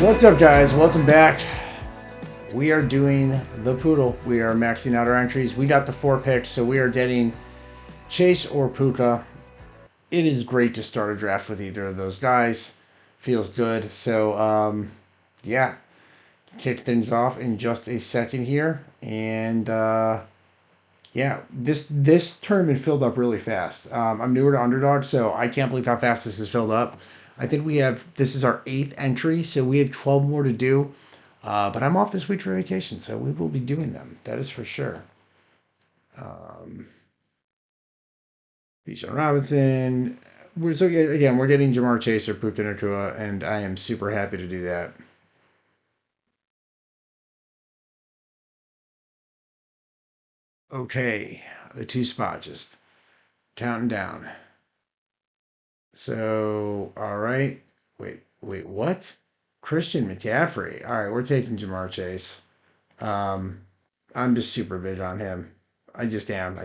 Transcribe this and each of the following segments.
What's up, guys? Welcome back. We are doing the Poodle. We are maxing out our entries. We got the 4 picks, so we are getting Chase or Puka. It is great to start a draft with either of those guys. Feels good. So, yeah, kick things off in just a second here. And, yeah, this tournament filled up really fast. I'm newer to Underdog, so I can't believe how fast this has filled up. I think this is our 8th entry, so we have 12 more to do. But I'm off this week for vacation, so we will be doing them. That is for sure. Um, Bijan Robinson. We're getting Jamar Chase or Puka Nakua, and I am super happy to do that. Okay, the 2 spot just counting down. So, all right. Wait, what? Christian McCaffrey. All right, we're taking Jamar Chase. Um, I'm just super big on him. I just am.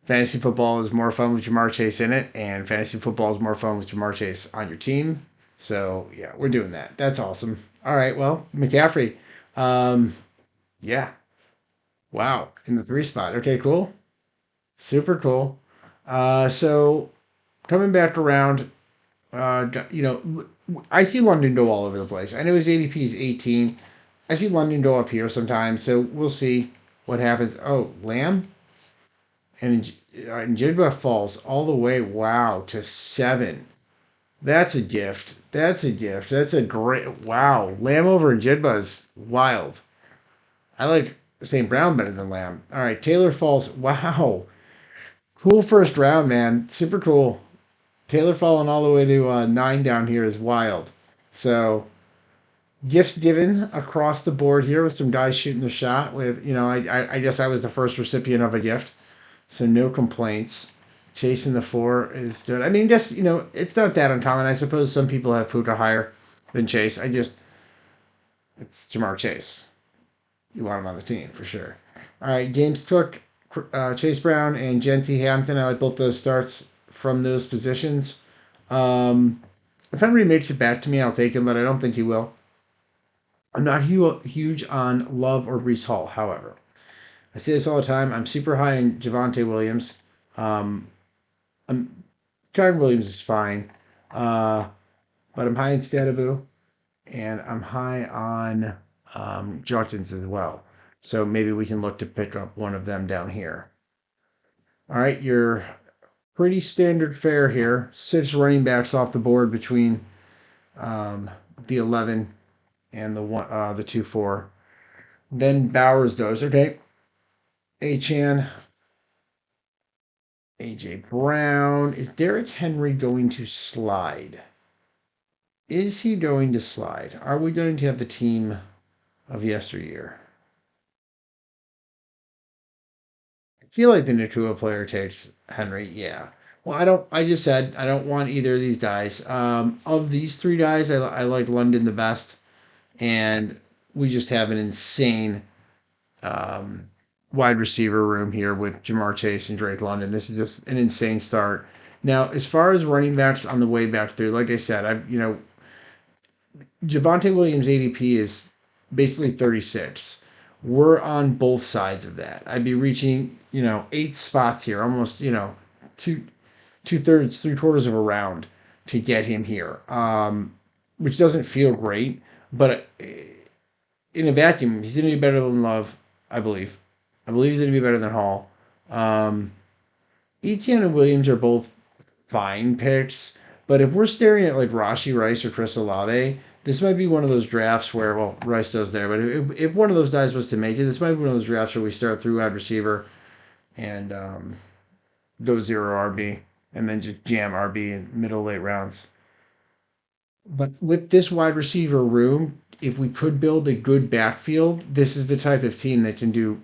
Fantasy football is more fun with Jamar Chase in it, and fantasy football is more fun with Jamar Chase on your team. So yeah, we're doing that. That's awesome. All right, well, McCaffrey. Um, yeah. Wow. In the 3 spot. Okay, cool. Super cool. So coming back around, I see London go all over the place. I know his ADP is 18. I see London go up here sometimes, so we'll see what happens. Oh, Lamb and Jigba falls all the way. Wow, to 7. That's a gift. That's a gift. That's a great wow. Lamb over Jigba is wild. I like St. Brown better than Lamb. All right, Taylor falls. Wow, cool first round, man. Super cool. Taylor falling all the way to 9 down here is wild. So gifts given across the board here with some guys shooting the shot. With I guess I was the first recipient of a gift, so no complaints. Chasing the 4 is good. I mean, just it's not that uncommon. I suppose some people have Puka higher than Chase. It's Jamar Chase. You want him on the team for sure. All right, James Cook, Chase Brown, and Genty Hampton. I like both those starts from those positions. Um, if Henry makes it back to me, I'll take him, but I don't think he will. I'm not huge on Love or Brees Hall, however. I say this all the time. I'm super high on Javante Williams. Um, I'm Kyron Williams is fine, uh, but I'm high in Statabu, and I'm high on Judkins as well. So maybe we can look to pick up one of them down here. All right, you're pretty standard fare here. 6 running backs off the board between um, the 11 and the 2-4. Then Bowers goes. Okay, Achan, AJ Brown. Is Derrick Henry going to slide? Is he going to slide? Are we going to have the team of yesteryear? I feel like the Nakua player takes Henry. Yeah. Well, I don't. I just said I don't want either of these guys. Of these 3 guys, I like London the best, and we just have an insane um, wide receiver room here with Jamar Chase and Drake London. This is just an insane start. Now, as far as running backs on the way back through, like I said, Javante Williams ADP is basically 36. We're on both sides of that. I'd be reaching 8 spots here, almost two 2/3, 3/4 of a round to get him here, which doesn't feel great, but in a vacuum, he's going to be better than Love, I believe. I believe he's going to be better than Hall. Um, Etienne and Williams are both fine picks, but if we're staring at like Rashi Rice or Chris Olave, this might be one of those drafts where, well, Rice goes there, but if one of those guys was to make it, this might be one of those drafts where we start through wide receiver and go 0 RB and then just jam RB in middle late rounds. But with this wide receiver room, if we could build a good backfield, this is the type of team that can do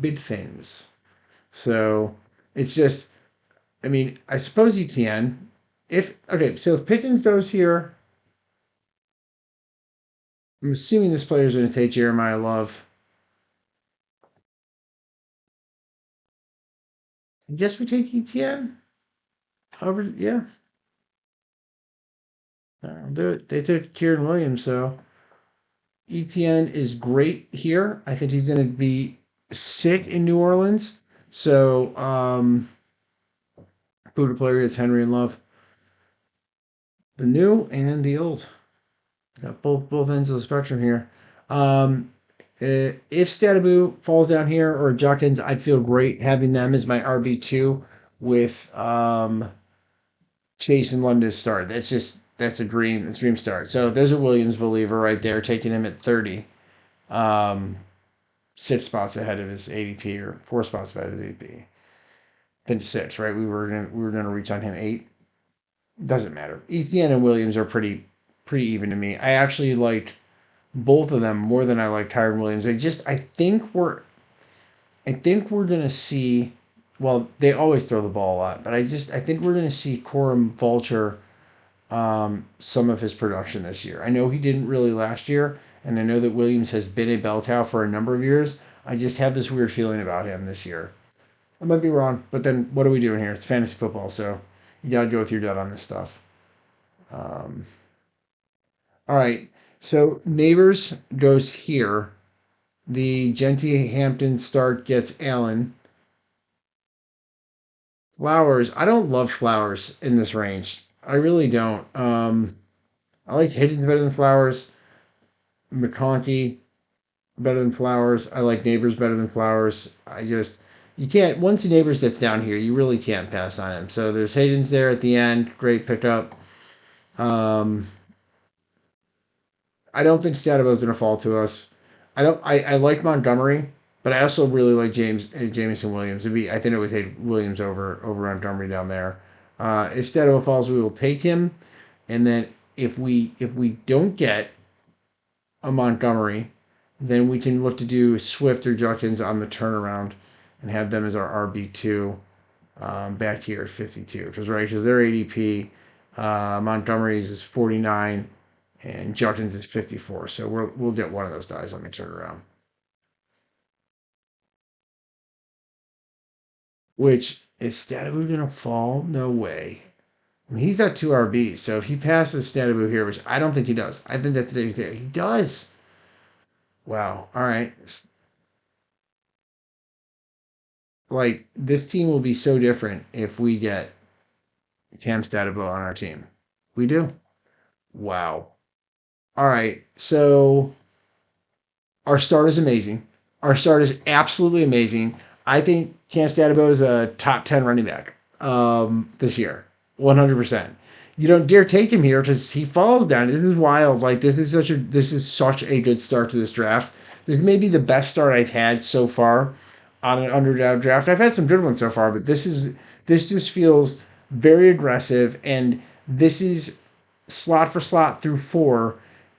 big things. So it's just, I mean, I suppose you can. So if Pickens goes here, I'm assuming this player is going to take Jeremiah Love. I guess we take ETN over, yeah. They took Kieran Williams, so ETN is great here. I think he's going to be sick in New Orleans. So, Poodle player gets Henry and Love, the new and the old. Got both ends of the spectrum here. Um, if Stataboo falls down here or Juckins, I'd feel great having them as my RB2 with Chase and London start. That's a dream start. So there's a Williams believer right there, taking him at 30. Um, 6 spots ahead of his ADP or 4 spots ahead of his ADP. Then six, right? We were gonna reach on him 8. Doesn't matter. ETN and Williams are pretty even to me. I actually liked both of them more than I like Tyron Williams. I think we're gonna see. Well, they always throw the ball a lot, but I think we're gonna see Corum Vulture some of his production this year. I know he didn't really last year, and I know that Williams has been a bell cow for a number of years. I just have this weird feeling about him this year. I might be wrong, but then what are we doing here? It's fantasy football, so you gotta go with your gut on this stuff. Um, all right, so Neighbors goes here. The Genty Hampton start gets Allen. Flowers. I don't love Flowers in this range. I really don't. I like Higgins better than Flowers. McConkey better than Flowers. I like Neighbors better than Flowers. You can't, once Neighbors gets down here, you really can't pass on him. So there's Hayden's there at the end. Great pickup. Um, I don't think Stadabo's going to fall to us. I like Montgomery, but I also really like Jameson Williams. I think it would take Williams over Montgomery down there. If Stadabo falls, we will take him. And then if we don't get a Montgomery, then we can look to do Swift or Judkins on the turnaround and have them as our RB2 back here at 52. Because their ADP, Montgomery's is 49 and Judkins is 54. So we'll get one of those guys on the turnaround. Which is Stadabu going to fall? No way. I mean, he's got 2 RBs, so if he passes Stadabu here, which I don't think he does, I think that's the day he does. Wow. All right. Like this team will be so different if we get Cam Stadabo on our team. We do. Wow. All right. So our start is amazing. Our start is absolutely amazing. I think Cam Stadabo is a top 10 running back this year. 100%. You don't dare take him here because he falls down. This is wild. Like this is such a good start to this draft. This may be the best start I've had so far on an underdog draft. I've had some good ones so far, but this just feels very aggressive, and this is slot for slot through 4.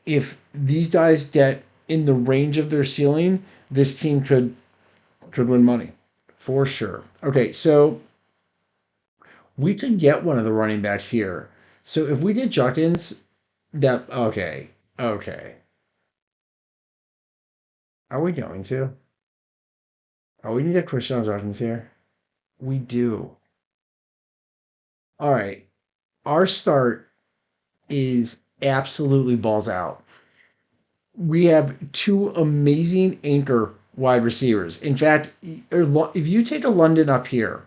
If these guys get in the range of their ceiling, this team could win money for sure. Okay, so we could get one of the running backs here. So if we did Juckins, that okay. Are we going to? Oh, we need a Christian Juckins here. We do. All right. Our start is absolutely balls out. We have 2 amazing anchor wide receivers. In fact, if you take a London up here,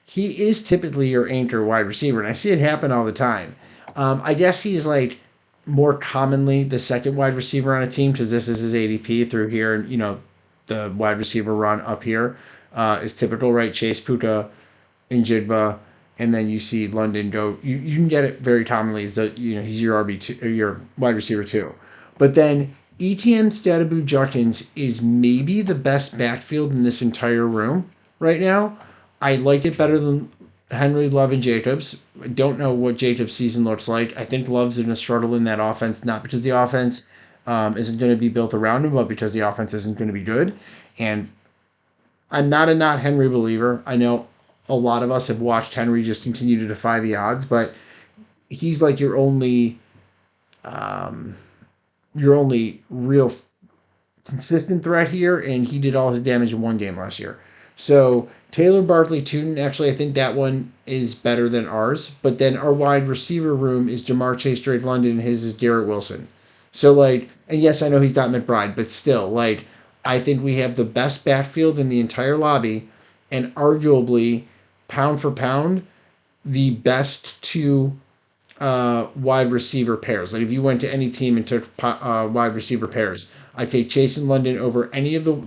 he is typically your anchor wide receiver, and I see it happen all the time. I guess he's like more commonly the second wide receiver on a team because this is his ADP through here, and the wide receiver run up here is typical, right? Chase Puka and Jigba, and then you see London go. You can get it very commonly as he's your RB2 or your wide receiver too, but then ETN Stadabu Judkins is maybe the best backfield in this entire room right now. I like it better than Henry, Love, and Jacobs. I don't know what Jacobs' season looks like. I think Love's going to struggle in that offense, not because the offense isn't going to be built around him, but because the offense isn't going to be good. And I'm not a not Henry believer. I know a lot of us have watched Henry just continue to defy the odds, but he's like um, your only real consistent threat here, and he did all his damage in one game last year. So Taylor Barkley Tootin, actually, I think that one is better than ours. But then our wide receiver room is Jamar Chase, Drake London, and his is Garrett Wilson. So like, and yes, I know he's not McBride, but still, like, I think we have the best backfield in the entire lobby, and arguably, pound for pound, the best two wide receiver pairs. Like if you went to any team and took wide receiver pairs, I take Chase and London over any of the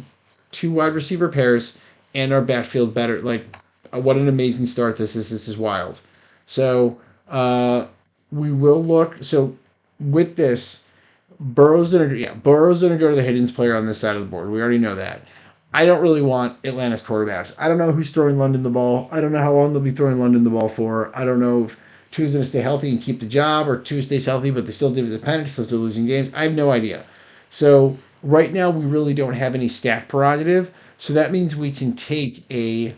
two wide receiver pairs, and our backfield better. Like what an amazing start this is. This is wild. So we will look. So with this, Burrow's gonna go to the Higgins player on this side of the board. We already know that. I don't really want Atlanta's quarterbacks. I don't know who's throwing London the ball. I don't know how long they'll be throwing London the ball for. I don't know if Tua's going to stay healthy and keep the job, or Tua stays healthy but they still give the pennant, so still losing games. I have no idea. So right now we really don't have any stat prerogative. So that means we can take a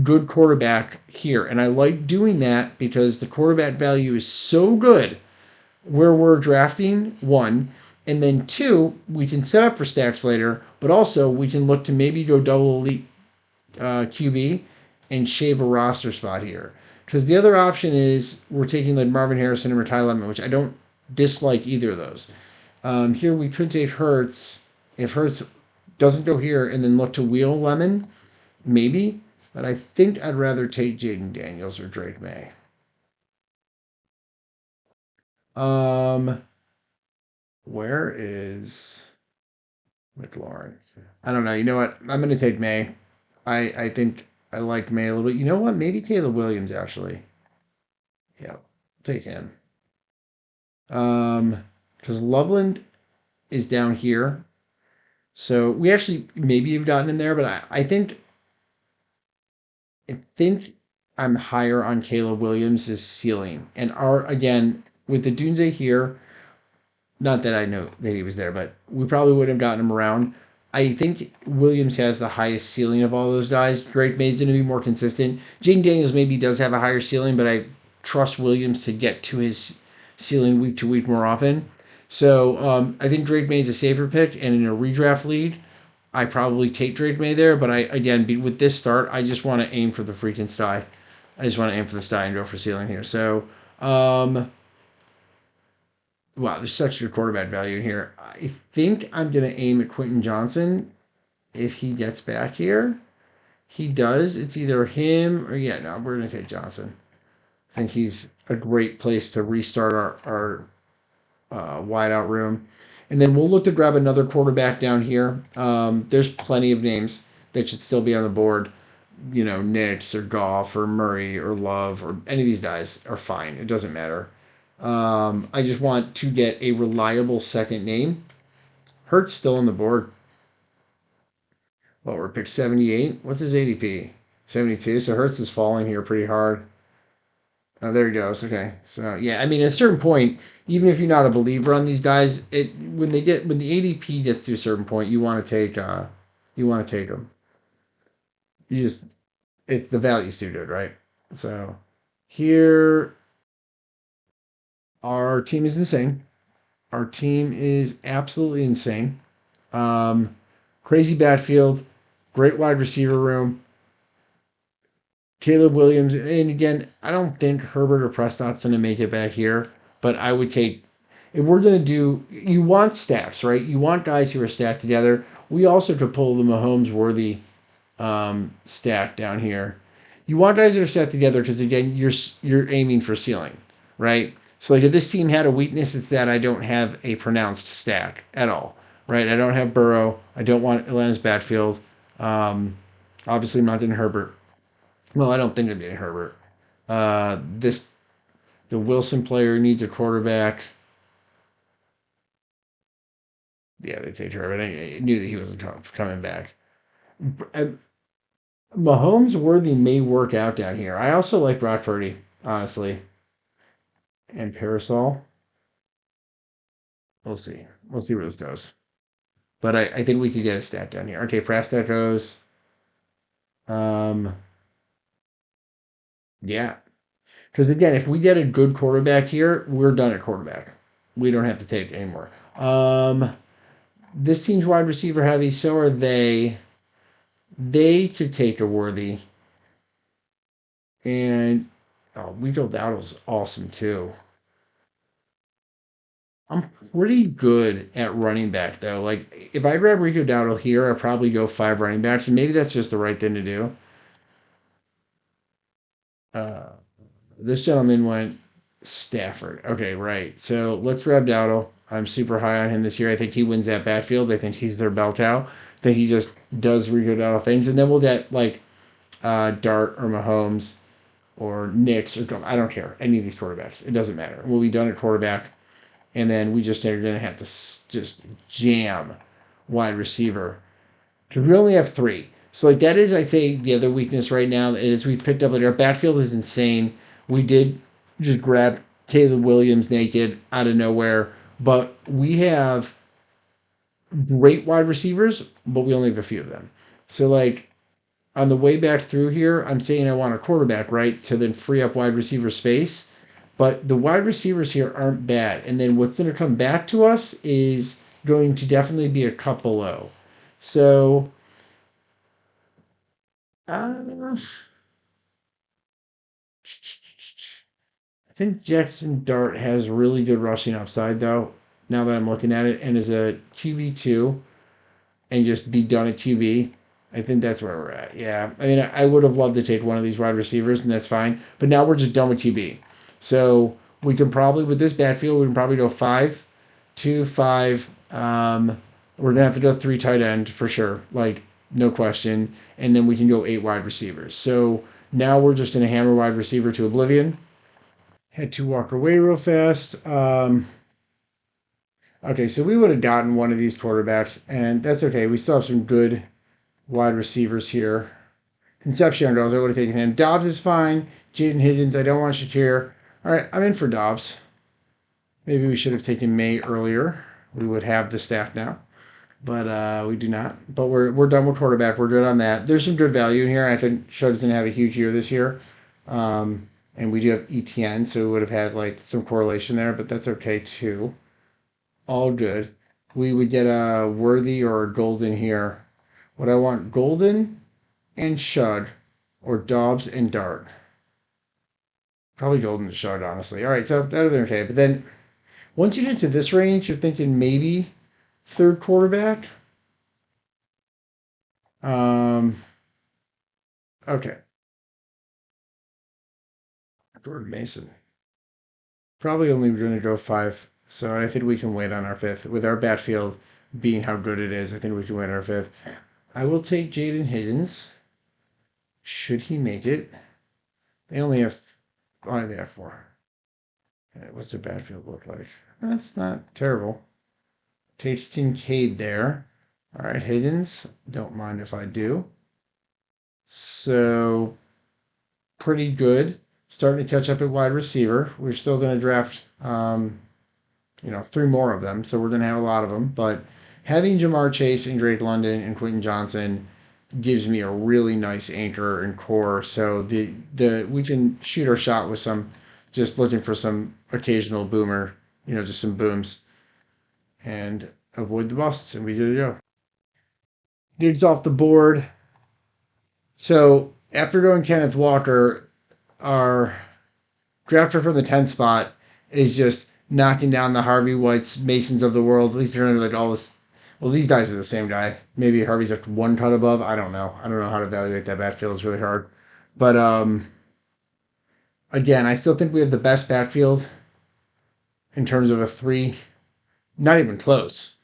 good quarterback here, and I like doing that because the quarterback value is so good where we're drafting one, and then two, we can set up for stacks later, but also we can look to maybe go double elite QB and shave a roster spot here. Because the other option is we're taking like Marvin Harrison and Ty Lemon, which I don't dislike either of those. Here we could take Hurts. If Hurts doesn't go here and then look to wheel Lemon, maybe. But I think I'd rather take Jaden Daniels or Drake May. Um, where is McLaurin? I don't know. You know what? I'm going to take May. I think I like May a little bit. You know what? Maybe Caleb Williams actually. Yeah, take him. Because Loveland is down here, so we actually maybe have gotten him there, but I think I'm higher on Caleb Williams' ceiling. And our again with the Dunze here, not that I know that he was there, but we probably would have gotten him around. I think Williams has the highest ceiling of all those guys. Drake May's going to be more consistent. Jaden Daniels maybe does have a higher ceiling, but I trust Williams to get to his ceiling week to week more often. So I think Drake May's a safer pick, and in a redraft league, I probably take Drake May there. But I again, with this start, I just want to aim for the freaking sty. I just want to aim for the sty and go for ceiling here. So um, wow, there's such good quarterback value in here. I think I'm going to aim at Quentin Johnson if he gets back here. He does. It's either him or, yeah, no, we're going to take Johnson. I think he's a great place to restart our wideout room. And then we'll look to grab another quarterback down here. There's plenty of names that should still be on the board. You know, Nix or Goff or Murray or Love or any of these guys are fine. It doesn't matter. I just want to get a reliable second name. Hurts still on the board. Well, we're picked 78. What's his ADP? 72. So Hurts is falling here pretty hard. Oh, there he goes. Okay. So yeah, I mean, at a certain point, even if you're not a believer on these guys, it when the ADP gets to a certain point, you want to take them. You just it's the value's too good, right? So here our team is insane. Our team is absolutely insane. Um, crazy backfield, great wide receiver room. Caleb Williams, and again, I don't think Herbert or Prescott's going to make it back here, but I would take. If we're going to do, you want stacks, right? You want guys who are stacked together. We also could pull the Mahomes worthy stack down here. You want guys that are stacked together because again, you're aiming for ceiling, right? So like if this team had a weakness, it's that I don't have a pronounced stack at all, right? I don't have Burrow. I don't want Atlanta's backfield. Um, obviously, I'm not getting Herbert. Well, I don't think I'm getting Herbert. This the Wilson player needs a quarterback. Yeah, they take Herbert. I knew that he wasn't coming back. Uh, Mahomes worthy may work out down here. I also like Brock Purdy, honestly, and Parasol. We'll see. We'll see where this goes. But I think we could get a stat down here. Okay, Prescott goes. Um, yeah, because again, if we get a good quarterback here, we're done at quarterback. We don't have to take anymore. This team's wide receiver heavy. So are they. They could take a Worthy, and Rico Dowdle's awesome too. I'm pretty good at running back though. Like if I grab Rico Dowdle here, I'd probably go five running backs, and maybe that's just the right thing to do. Uh, this gentleman went Stafford. Okay, right. So let's grab Dowdle. I'm super high on him this year. I think he wins that backfield. I think he's their bell cow. I think he just does Rico Dowdle things, and then we'll get like Dart or Mahomes or Knicks or I don't care any of these quarterbacks. It doesn't matter. We'll be done at quarterback, and then we just are going to have to just jam wide receiver. We only have three. So like that is, I'd say, the other weakness right now is we picked up like our backfield is insane. We did just grab Caleb Williams naked out of nowhere, but we have great wide receivers, but we only have a few of them. So like on the way back through here, I'm saying I want a quarterback, right, to then free up wide receiver space. But the wide receivers here aren't bad. And then what's going to come back to us is going to definitely be a cut below. So uh, I think Jackson Dart has really good rushing upside, though, now that I'm looking at it, and is a QB2 and just be done at QB. I think that's where we're at. Yeah. I mean, I would have loved to take one of these wide receivers, and that's fine. But now we're just done with QB. So we can probably, with this backfield, we can probably go 5, 2, 5. We're going to have to go three tight end for sure. Like, no question. And then we can go eight wide receivers. So now we're just going to hammer wide receiver to oblivion. Had to walk away real fast. Okay, so we would have gotten one of these quarterbacks, and that's okay. We still have some good wide receivers here. Concepcion goes, I would have taken him. Dobbs is fine. Jaden Higgins, I don't want Shakir. All right, I'm in for Dobbs. Maybe we should have taken May earlier. We would have the staff now, but we do not. But we're done with quarterback. We're good on that. There's some good value in here. I think Shud's going to have a huge year this year. And we do have ETN, so we would have had like some correlation there, but that's okay too. All good. We would get a Worthy or a Golden here. Would I want Golden and Shud or Dobbs and Dart? Probably Golden and Shud, honestly. All right, so that would have been okay. But then once you get to this range, you're thinking maybe third quarterback. Um, okay, Jordan Mason. Probably only going to go five. So I think we can wait on our fifth. With our backfield being how good it is, I think we can win our fifth. I will take Jaden Higgins. Should he make it? They only have. Oh, they have four. What's their backfield look like? That's not terrible. Takes Kincaid there. All right, Higgins. Don't mind if I do. So pretty good. Starting to catch up at wide receiver. We're still going to draft, three more of them. So we're going to have a lot of them. But having Jamar Chase and Drake London and Quentin Johnson gives me a really nice anchor and core. So the we can shoot our shot with some, just looking for some occasional boomer, just some booms and avoid the busts, and we good to go. Dude's off the board. So after going Kenneth Walker, our drafter from the 10th spot is just knocking down the Harvey Whites, Masons of the world. At least they're like all this. Well, these guys are the same guy. Maybe Harvey's like one cut above. I don't know. I don't know how to evaluate that backfield. It's really hard. But again, I still think we have the best backfield in terms of a three. Not even close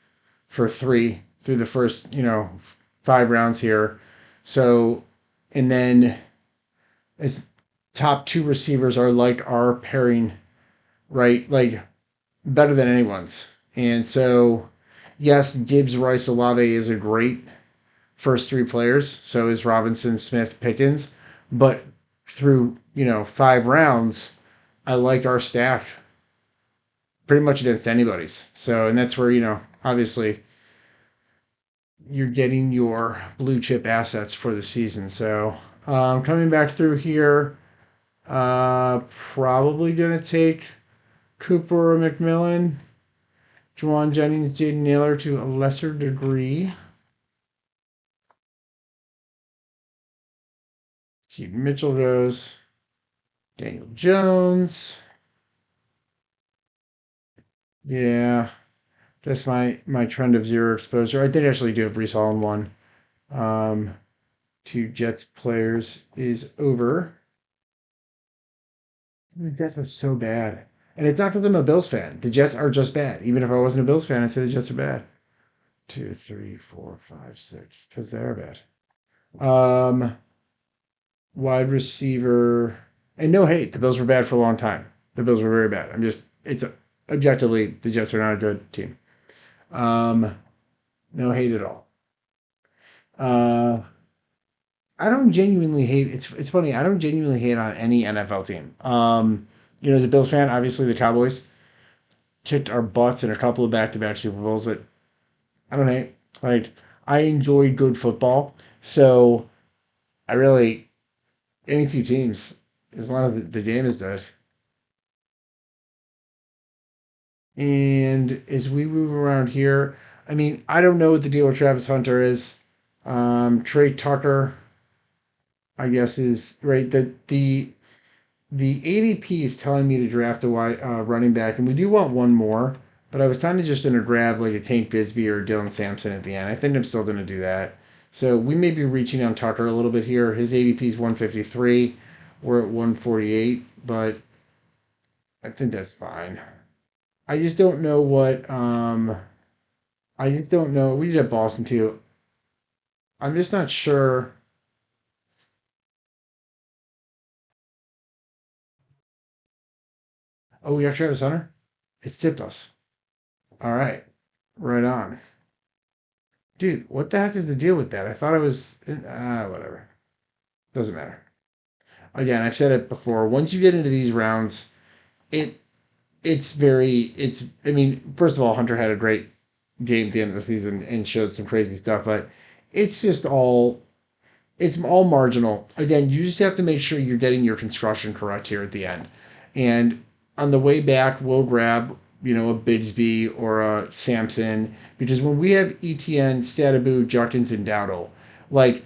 for three through the first, 5 rounds here. So, and then as top two receivers are like our pairing, right? Like better than anyone's. And so, yes, Gibbs, Rice, Olave is a great first three players. So is Robinson, Smith, Pickens. But through, 5 rounds, I like our staff pretty much against anybody's. So, and that's where, obviously you're getting your blue chip assets for the season. So, coming back through here, probably going to take Cooper or McMillan, Juwan Jennings, Jaden Naylor to a lesser degree. Keaton Mitchell goes. Daniel Jones. Yeah, that's my trend of zero exposure. I did actually do have Brees Hall in one. Um, Two Jets players is over. The Jets are so bad. And it's not because I'm a Bills fan. The Jets are just bad. Even if I wasn't a Bills fan, I'd say the Jets are bad. Two, three, four, five, six. Because they're bad. Um, Wide receiver. And no hate. The Bills were bad for a long time. The Bills were very bad. Objectively, the Jets are not a good team. Um, no hate at all. Uh, I don't genuinely hate. It's funny. I don't genuinely hate on any NFL team. As a Bills fan, obviously the Cowboys kicked our butts in a couple of back-to-back Super Bowls, but I don't hate. Like I enjoy good football, so I really any two teams as long as the game is good. And as we move around here, I mean, I don't know what the deal with Travis Hunter is. Trey Tucker, I guess, is right. The ADP is telling me to draft a wide running back, and we do want one more. But I was kind of just going to grab like a Tank Bisbee or Dylan Sampson at the end. I think I'm still going to do that. So we may be reaching on Tucker a little bit here. His ADP is 153. We're at 148, but I think that's fine. I just don't know what. I just don't know. We did have Boston too. I'm just not sure. Oh, we got Travis Hunter. It's tipped us. All right, right on. Dude, what the heck is the deal with that? I thought it was whatever. Doesn't matter. Again, I've said it before. Once you get into these rounds, it it's I mean, first of all, Hunter had a great game at the end of the season and showed some crazy stuff, but it's just all it's all marginal. Again, you just have to make sure you're getting your construction correct here at the end. And on the way back, we'll grab, a Bigsby or a Sampson because when we have ETN, Statabu, Judkins, and Dowdle, like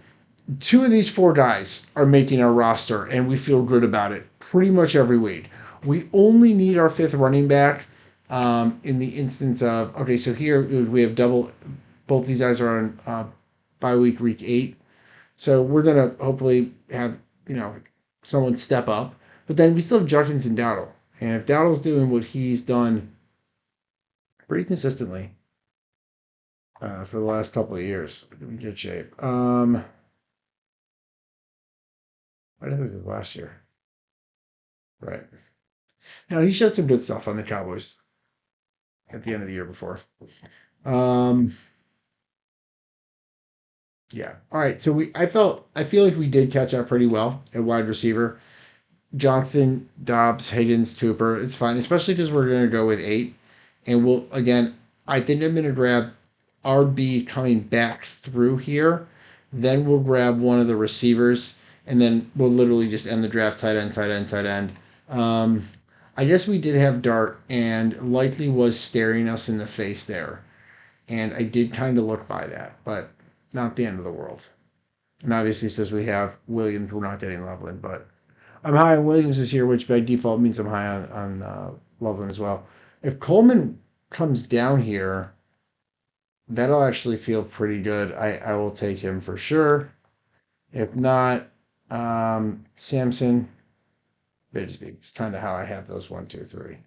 two of these four guys are making our roster, and we feel good about it pretty much every week. We only need our fifth running back in the instance of okay. So here we have double. Both these guys are on bye week 8. So we're gonna hopefully have someone step up. But then we still have Judkins and Dowdle, and if Dowdle's doing what he's done pretty consistently for the last couple of years, we're in good shape. I think it was last year, right? Now he showed some good stuff on the Cowboys at the end of the year before. Um, yeah. All right. So I feel like we did catch up pretty well at wide receiver. Johnson, Dobbs, Higgins, Cooper. It's fine, especially because we're going to go with 8. And we'll, again, I think I'm going to grab RB coming back through here. Then we'll grab one of the receivers. And then we'll literally just end the draft tight end, tight end, tight end. Um, I guess we did have Dart, and likely was staring us in the face there. And I did kind of look by that, but not the end of the world. And obviously, since we have Williams, we're not getting Loveland, but I'm high on Williams this year, which by default means I'm high on Loveland as well. If Coleman comes down here, that'll actually feel pretty good. I will take him for sure. If not, Samson, Bigsby. It's kind of how I have those one, two, three.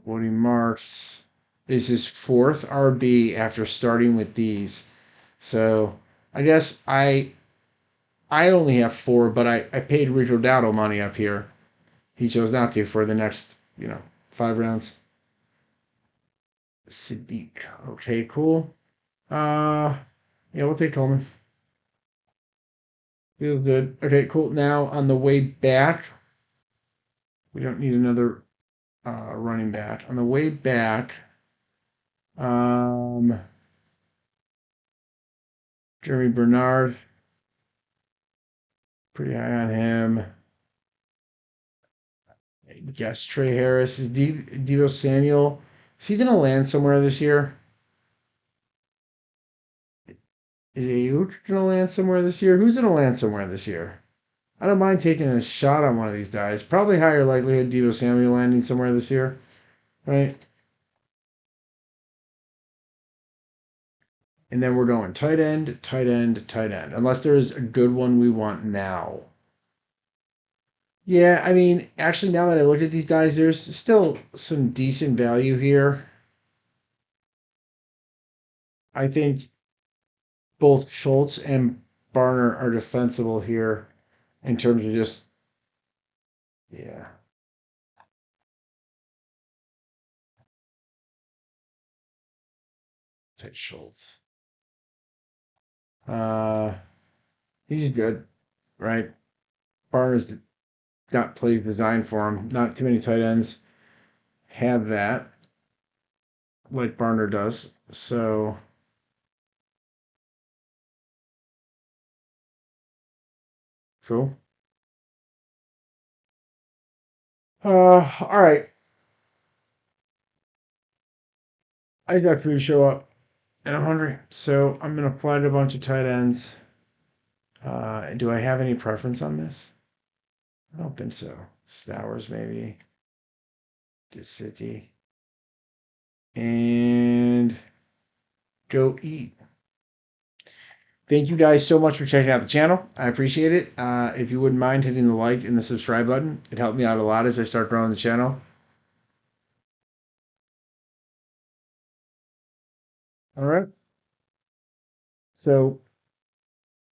Woody Marks is his fourth RB after starting with these. So I guess I only have four, but I paid Rico Dowdle money up here. He chose not to for the next, 5 rounds. Sadiq. Okay, cool. Uh, yeah, we'll take Coleman. Feel good. Okay, cool. Now on the way back, we don't need another running back. On the way back, um, Jeremy Bernard, pretty high on him. Guess Trey Harris is Debo Samuel. Is he gonna land somewhere this year? Is Ayuk gonna land somewhere this year? Who's gonna land somewhere this year? I don't mind taking a shot on one of these guys. Probably higher likelihood Debo Samuel landing somewhere this year, right? And then we're going tight end, tight end, tight end. Unless there's a good one we want now. Yeah, I mean, actually, now that I look at these guys, there's still some decent value here. I think both Schultz and Barner are defensible here in terms of just, yeah, take Schultz. Uh, he's good, right? Barner's got plays designed for him. Not too many tight ends have that like Barner does. So, cool. All right. I got food to show up and I'm hungry. So I'm going to apply to a bunch of tight ends. Do I have any preference on this? I don't think so. Stowers, maybe. Gesicki. And go eat. Thank you guys so much for checking out the channel. I appreciate it. If you wouldn't mind hitting the like and the subscribe button, it helped me out a lot as I start growing the channel. All right. So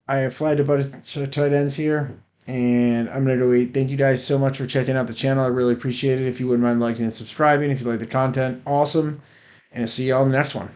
I have flagged a bunch of tight ends here, and I'm going to go eat. Thank you guys so much for checking out the channel. I really appreciate it. If you wouldn't mind liking and subscribing, if you like the content, awesome. And I'll see you all in the next one.